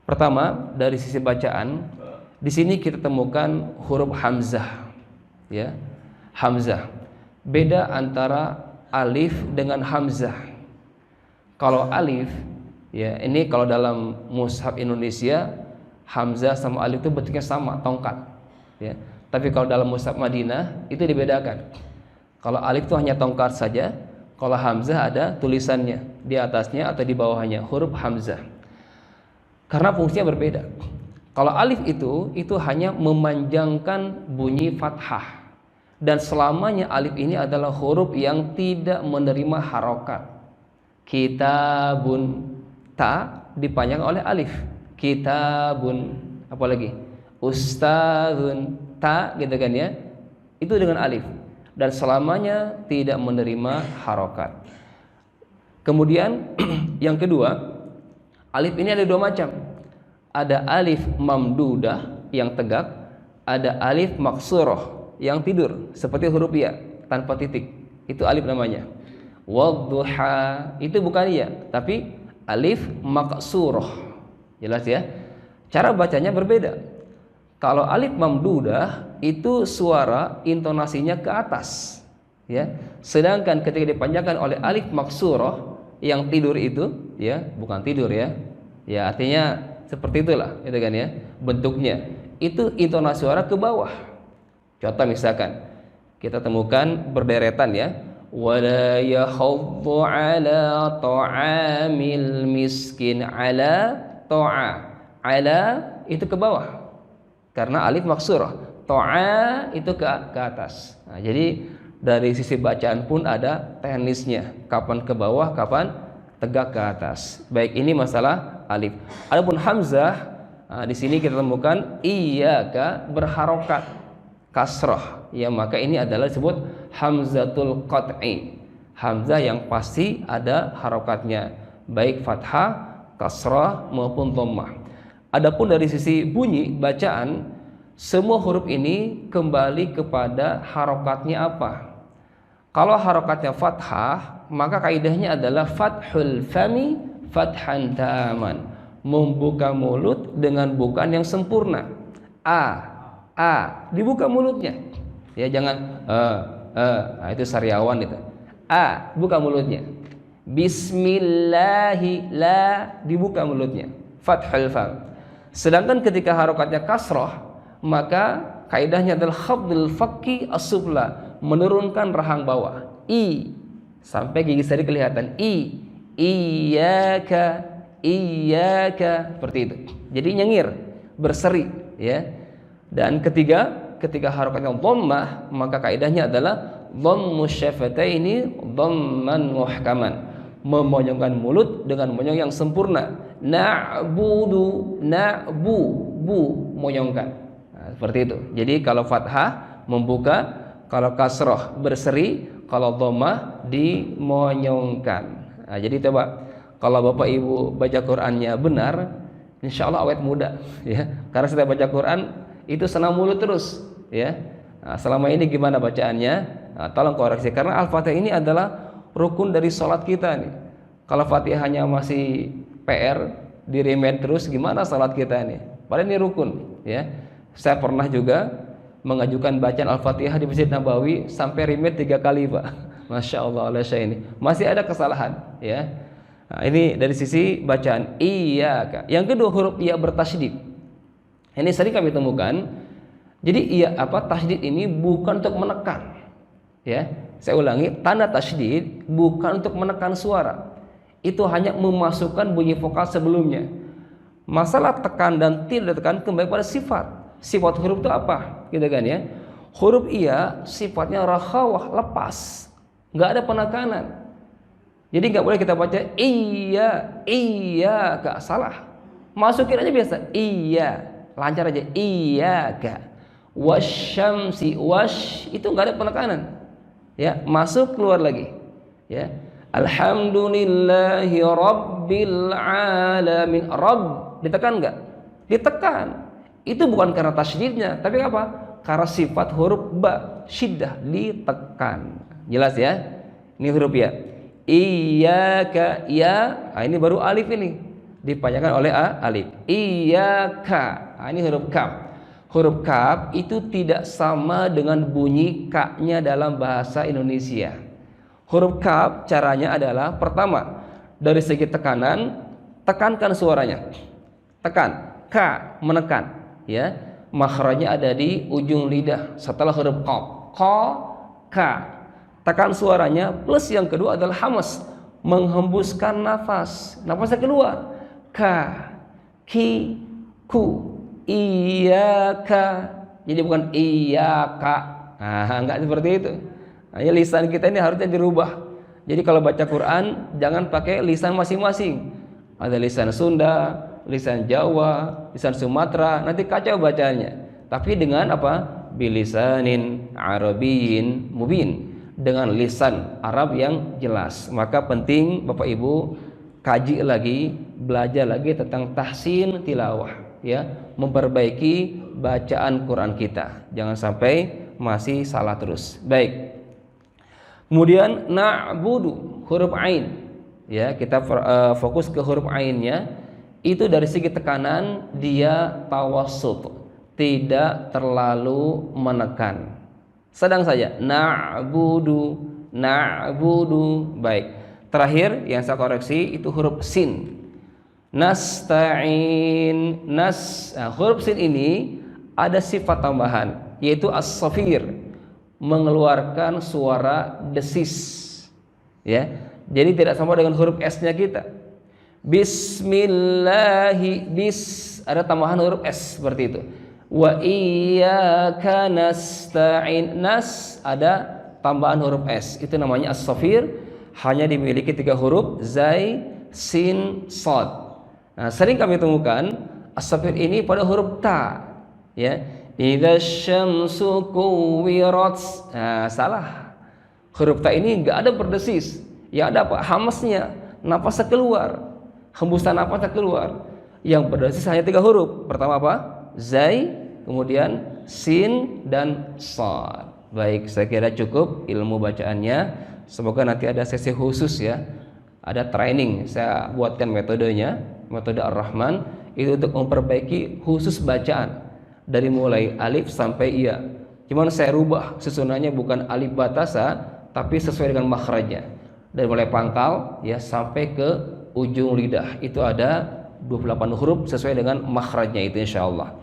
Pertama, dari sisi bacaan, di sini kita temukan huruf hamzah, ya. Hamzah. Beda antara alif dengan hamzah. Kalau alif, ya, ini kalau dalam mushaf Indonesia, hamzah sama alif itu bentuknya sama, tongkat, ya. Tapi kalau dalam mushaf Madinah itu dibedakan. Kalau alif itu hanya tongkat saja, kalau hamzah ada tulisannya di atasnya atau di bawahnya, huruf hamzah. Karena fungsinya berbeda. Kalau alif itu hanya memanjangkan bunyi fathah. Dan selamanya alif ini adalah huruf yang tidak menerima harokat. Kitabun, ta dipanjangkan oleh alif. Kitabun, apalagi ustadzun, ta gitu kan ya. Itu dengan alif. Dan selamanya tidak menerima harokat. Kemudian yang kedua, alif ini ada dua macam. Ada alif mamdudah yang tegak, ada alif maksurah yang tidur seperti huruf ya tanpa titik. Itu alif namanya. Wadduha itu bukan ya, tapi alif maksurah. Jelas ya? Cara bacanya berbeda. Kalau alif mamdudah itu suara intonasinya ke atas, ya. Sedangkan ketika dipanjangkan oleh alif maksurah yang tidur itu, ya, bukan tidur ya. Ya, artinya seperti itulah, itu kan ya. Bentuknya itu intonasi suara ke bawah. Contoh misalkan kita temukan berderetan ya. Wala yahuddu ala ta'amil miskin, ala ta'a. Ala itu ke bawah. Karena alif maksurah. Ta'a itu ke atas. Nah, jadi dari sisi bacaan pun ada teknisnya. Kapan ke bawah, kapan tegak ke atas. Baik, ini masalah alif. Adapun hamzah, nah, di sini kita temukan iyyaka berharokat kasrah. Ya, maka ini adalah disebut hamzatul qat'i. Hamzah yang pasti ada harokatnya, baik fathah, kasrah maupun dhammah. Adapun dari sisi bunyi bacaan, semua huruf ini kembali kepada harokatnya apa. Kalau harokatnya fathah, maka kaidahnya adalah fathul fami fathan taman, membuka mulut dengan bukaan yang sempurna. A dibuka mulutnya, ya, jangan nah, itu sariawan itu. A buka mulutnya. Bismillahi, la dibuka mulutnya, fathul fam. Sedangkan ketika harokatnya kasrah, maka kaidahnya adalah khafdul fakki as-sufla, menurunkan rahang bawah. I sampai gigi sari kelihatan. Iyyaka, seperti itu. Jadi nyengir, berseri, ya. Dan ketika harokatnya dhammah, maka kaidahnya adalah dhammus syafataini dhamman muhkaman, memonyongkan mulut dengan monyong yang sempurna. Na'budu, bu monyongkan. Nah, seperti itu. Jadi kalau fathah membuka, kalau kasroh berseri, kalau dhammah dimonyongkan. Nah, jadi coba kalau Bapak Ibu baca Qur'annya benar, insya Allah awet muda, ya. Karena setiap baca Qur'an itu senang mulut terus, ya. Nah, selama ini gimana bacaannya? Nah, tolong koreksi, karena Al-Fatihah ini adalah rukun dari sholat kita nih. Kalau Fatihahnya masih PR, di remake terus, gimana salat kita ini? Padahal ini rukun, ya. Saya pernah juga mengajukan bacaan Al-Fatihah di Masjid Nabawi sampai remake 3 kali, Pak. Masya Allah, oleh saya ini masih ada kesalahan, ya. Nah, ini dari sisi bacaan iyyaka. Yang kedua, huruf iya bertasydid. Ini sering kami temukan. Jadi iya tasydid ini bukan untuk menekan, ya. Saya ulangi, tanda tasydid bukan untuk menekan suara. Itu hanya memasukkan bunyi vokal sebelumnya. Masalah tekan dan tidak tekan kembali pada sifat. Sifat huruf itu apa? Gitu kan ya. Huruf iya sifatnya rakhawah, lepas, nggak ada penekanan. Jadi nggak boleh kita baca iya, gak salah. Masukin aja biasa, iya, lancar aja, iya, gak. Wasyamsi, wash itu nggak ada penekanan. Ya, masuk keluar lagi. Ya. Alhamdulillahi Rabbil Alamin. Rabb ditekan enggak? Ditekan. Itu bukan karena tasydidnya, tapi apa? Karena sifat huruf ba, syiddah, ditekan. Jelas ya? Ini huruf ya. Iyyaka, ya. Nah, ini baru alif ini. dipanjangkan oleh alif. Iyyaka. Nah, ini huruf kaf. Huruf kaf itu tidak sama dengan bunyi ka-nya dalam bahasa Indonesia. Huruf kaf caranya adalah pertama, dari segi tekanan, tekankan suaranya. Tekan, ka, menekan, ya. Makhrajnya ada di ujung lidah setelah huruf qaf. Qa, ka. Tekan suaranya, plus yang kedua adalah hamas, menghembuskan nafas. Nafasnya keluar. Ka, ki, ku, iyyaka. Jadi bukan iyyaka. Nah, enggak seperti itu. Nah, ya, lisan kita ini harusnya dirubah. Jadi kalau baca Quran jangan pakai lisan masing-masing. Ada lisan Sunda, lisan Jawa, lisan Sumatera, nanti kacau bacaannya. Tapi dengan apa? Bilisanin Arabiyyin mubin, dengan lisan Arab yang jelas. Maka penting Bapak Ibu kaji lagi, belajar lagi tentang tahsin tilawah, ya, memperbaiki bacaan Quran kita. Jangan sampai masih salah terus. Baik. Kemudian na'budu, huruf ain. Ya, kita fokus ke huruf ainnya. Itu dari segi tekanan dia tawassut, tidak terlalu menekan, sedang saja. Na'budu, na'budu. Baik. Terakhir yang saya koreksi itu huruf sin. Nasta'in, huruf sin ini ada sifat tambahan, yaitu as-safir, mengeluarkan suara desis. Ya. Jadi tidak sama dengan huruf S-nya kita. Bismillahi, ada tambahan huruf S seperti itu. Wa iyyaka nasta'in, ada tambahan huruf S. Itu namanya as-safir, hanya dimiliki 3 huruf, zai, sin, shad. Nah, sering kami temukan as-safir ini pada huruf ta, ya. Idza syamsu kuwirat. Nah, salah. Huruf ta ini enggak ada berdesis. Ya ada apa? Hamasnya, nafasnya keluar, hembusan nafasnya keluar. Yang berdesis hanya 3 huruf. Pertama apa? Zai, kemudian sin dan shad. Baik, saya kira cukup ilmu bacaannya. Semoga nanti ada sesi khusus, ya. Ada training. Saya buatkan metodenya, metode Ar-Rahman, itu untuk memperbaiki khusus bacaan dari mulai alif sampai iya. Cuman saya rubah susunannya, bukan alif batasa, tapi sesuai dengan makhrajnya. Dari mulai pangkal, ya, sampai ke ujung lidah itu ada 28 huruf sesuai dengan makhrajnya itu, insyaallah.